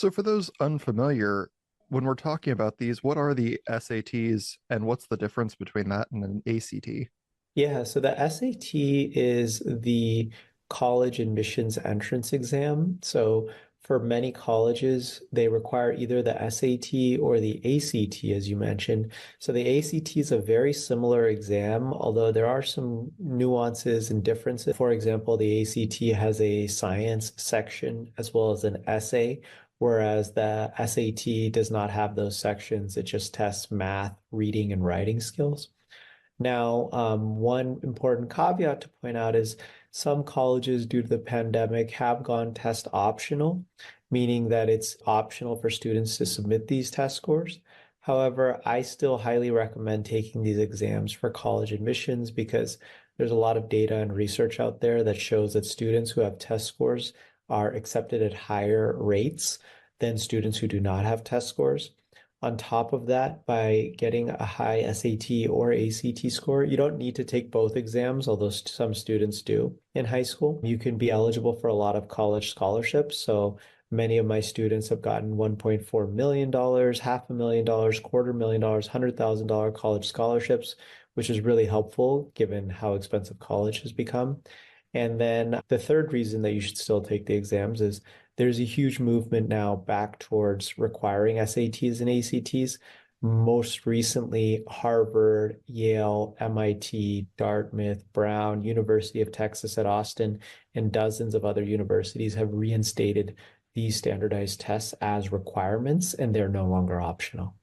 So for those unfamiliar, when we're talking about these, what are the SATs and what's the difference between that and an ACT? Yeah, so the SAT is the college admissions entrance exam. So for many colleges, they require either the SAT or the ACT, as you mentioned. So the ACT is a very similar exam, although there are some nuances and differences. For example, the ACT has a science section as well as an essay, whereas the SAT does not have those sections. It just tests math, reading, and writing skills. Now, one important caveat to point out is some colleges, due to the pandemic, have gone test optional, meaning that it's optional for students to submit these test scores. However, I still highly recommend taking these exams for college admissions because there's a lot of data and research out there that shows that students who have test scores are accepted at higher rates than students who do not have test scores. On top of that, by getting a high SAT or ACT score, you don't need to take both exams, although some students do in high school. You can be eligible for a lot of college scholarships. So many of my students have gotten $1.4 million, $500,000, $250,000, $100,000 college scholarships, which is really helpful given how expensive college has become. And then the third reason that you should still take the exams is there's a huge movement now back towards requiring SATs and ACTs. Most recently, Harvard, Yale, MIT, Dartmouth, Brown, University of Texas at Austin, and dozens of other universities have reinstated these standardized tests as requirements, and they're no longer optional.